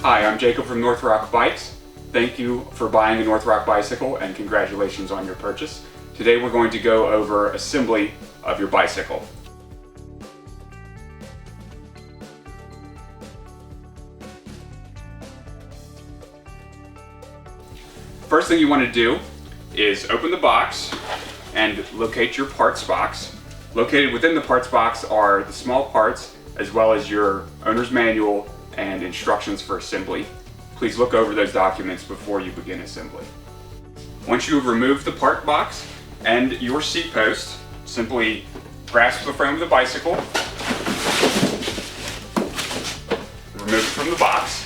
Hi, I'm Jacob from Northrock Bikes. Thank you for buying a Northrock bicycle and congratulations on your purchase. Today we're going to go over assembly of your bicycle. First thing you want to do is open the box and locate your parts box. Located within the parts box are the small parts as well as your owner's manual and instructions for assembly. Please look over those documents before you begin assembly. Once you have removed the part box and your seat post, simply grasp the frame of the bicycle, remove it from the box,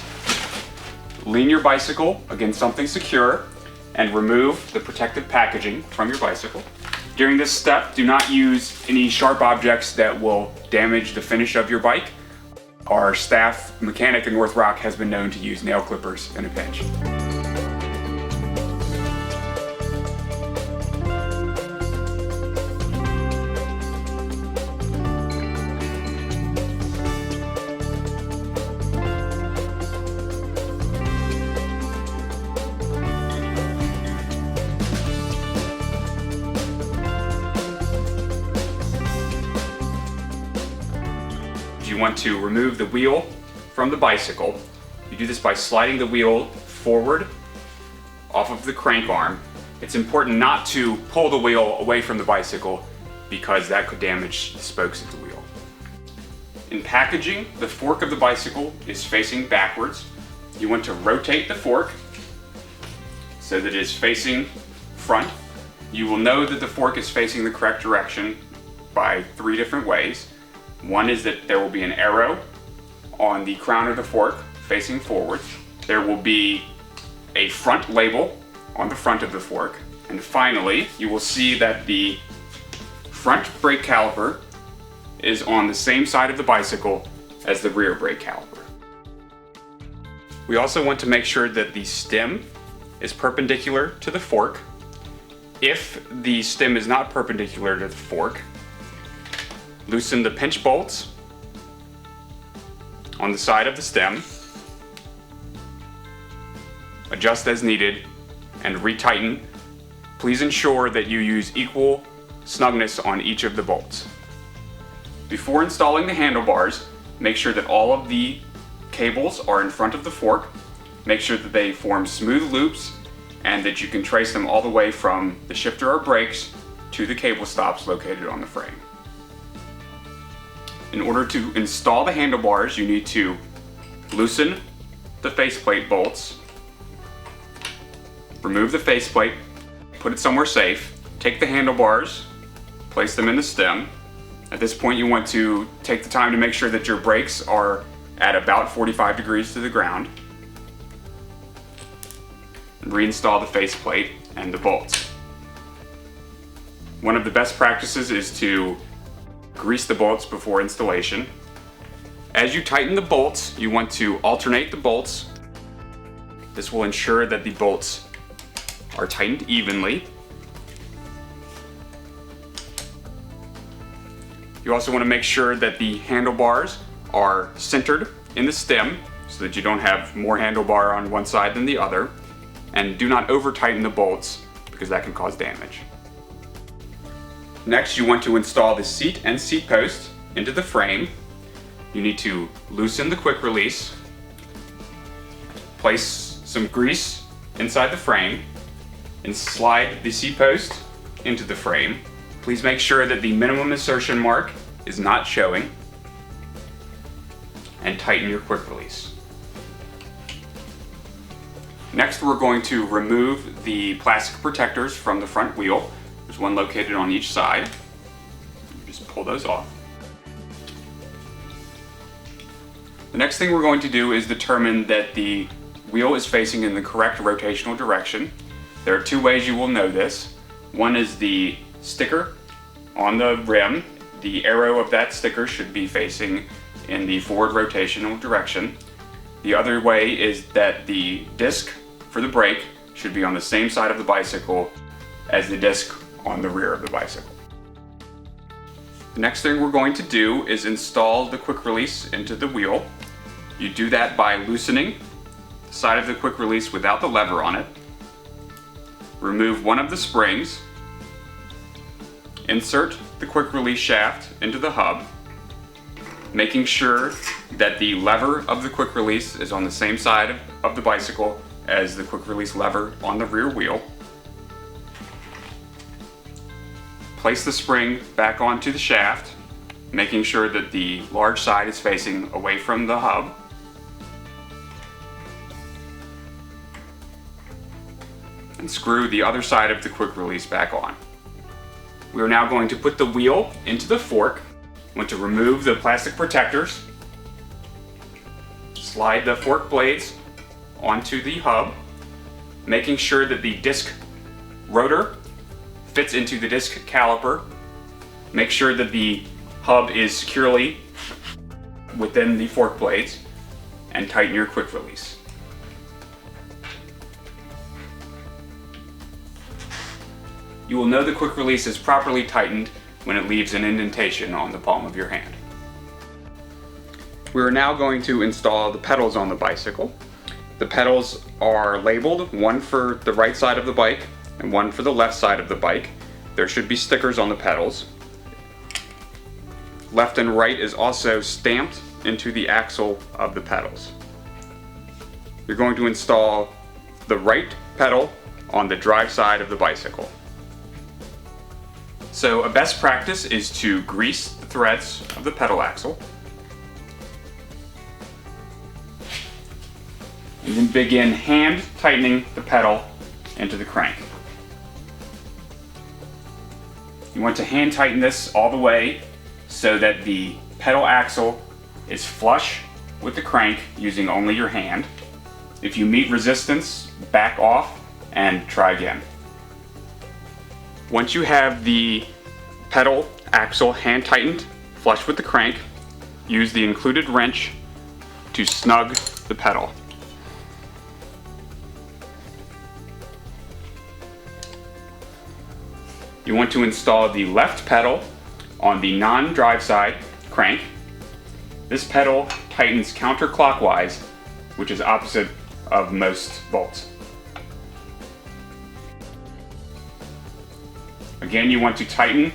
lean your bicycle against something secure, and remove the protective packaging from your bicycle. During this step, do not use any sharp objects that will damage the finish of your bike. Our staff mechanic at Northrock has been known to use nail clippers in a pinch. You want to remove the wheel from the bicycle. You do this by sliding the wheel forward off of the crank arm. It's important not to pull the wheel away from the bicycle because that could damage the spokes of the wheel. In packaging, the fork of the bicycle is facing backwards. You want to rotate the fork so that it is facing front. You will know that the fork is facing the correct direction by 3 different ways. One is that there will be an arrow on the crown of the fork facing forward. There will be a front label on the front of the fork. And finally, you will see that the front brake caliper is on the same side of the bicycle as the rear brake caliper. We also want to make sure that the stem is perpendicular to the fork. If the stem is not perpendicular to the fork, loosen the pinch bolts on the side of the stem, adjust as needed, and retighten. Please ensure that you use equal snugness on each of the bolts. Before installing the handlebars, make sure that all of the cables are in front of the fork. Make sure that they form smooth loops and that you can trace them all the way from the shifter or brakes to the cable stops located on the frame. In order to install the handlebars, you need to loosen the faceplate bolts, remove the faceplate, put it somewhere safe, take the handlebars, place them in the stem. At this point, you want to take the time to make sure that your brakes are at about 45 degrees to the ground. And reinstall the faceplate and the bolts. One of the best practices is to grease the bolts before installation. As you tighten the bolts, you want to alternate the bolts. This will ensure that the bolts are tightened evenly. You also want to make sure that the handlebars are centered in the stem so that you don't have more handlebar on one side than the other. And do not over tighten the bolts because that can cause damage. Next, you want to install the seat and seat post into the frame. You need to loosen the quick release, place some grease inside the frame, and slide the seat post into the frame. Please make sure that the minimum insertion mark is not showing, and tighten your quick release. Next, we're going to remove the plastic protectors from the front wheel. There's one located on each side. Just pull those off. The next thing we're going to do is determine that the wheel is facing in the correct rotational direction. There are 2 ways you will know this. One is the sticker on the rim. The arrow of that sticker should be facing in the forward rotational direction. The other way is that the disc for the brake should be on the same side of the bicycle as the disc on the rear of the bicycle. The next thing we're going to do is install the quick release into the wheel. You do that by loosening side of the quick release without the lever on it. Remove one of the springs. Insert the quick release shaft into the hub, making sure that the lever of the quick release is on the same side of the bicycle as the quick release lever on the rear wheel. Place the spring back onto the shaft, making sure that the large side is facing away from the hub. And screw the other side of the quick release back on. We are now going to put the wheel into the fork. We want to remove the plastic protectors. Slide the fork blades onto the hub, making sure that the disc rotor fits into the disc caliper. Make sure that the hub is securely within the fork blades, and tighten your quick release. You will know the quick release is properly tightened when it leaves an indentation on the palm of your hand. We are now going to install the pedals on the bicycle. The pedals are labeled, one for the right side of the bike and one for the left side of the bike. There should be stickers on the pedals. Left and right is also stamped into the axle of the pedals. You're going to install the right pedal on the drive side of the bicycle. So a best practice is to grease the threads of the pedal axle. And then begin hand tightening the pedal into the crank. You want to hand tighten this all the way so that the pedal axle is flush with the crank using only your hand. If you meet resistance, back off and try again. Once you have the pedal axle hand tightened, flush with the crank, use the included wrench to snug the pedal. You want to install the left pedal on the non-drive side crank. This pedal tightens counterclockwise, which is opposite of most bolts. Again, you want to tighten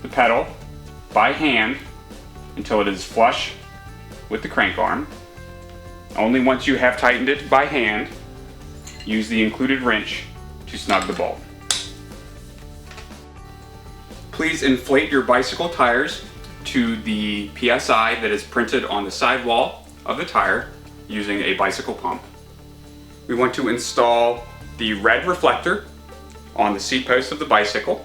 the pedal by hand until it is flush with the crank arm. Only once you have tightened it by hand, use the included wrench to snug the bolt. Please inflate your bicycle tires to the PSI that is printed on the sidewall of the tire using a bicycle pump. We want to install the red reflector on the seat post of the bicycle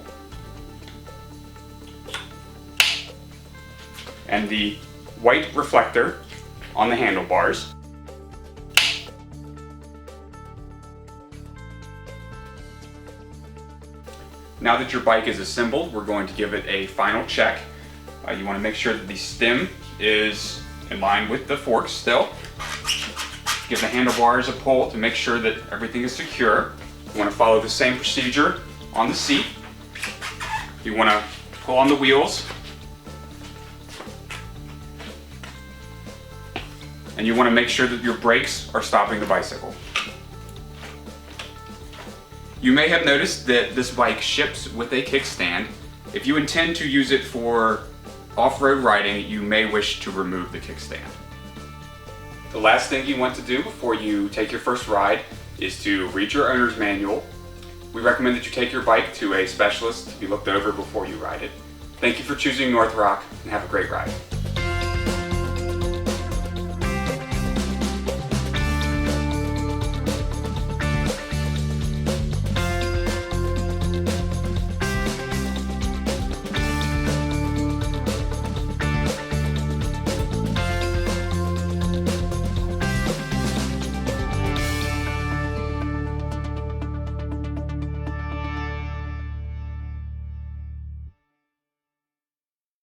and the white reflector on the handlebars. Now that your bike is assembled, we're going to give it a final check. You want to make sure that the stem is in line with the forks still. Give the handlebars a pull to make sure that everything is secure. You want to follow the same procedure on the seat. You want to pull on the wheels. And you want to make sure that your brakes are stopping the bicycle. You may have noticed that this bike ships with a kickstand. If you intend to use it for off-road riding, you may wish to remove the kickstand. The last thing you want to do before you take your first ride is to read your owner's manual. We recommend that you take your bike to a specialist to be looked over before you ride it. Thank you for choosing Northrock, and have a great ride.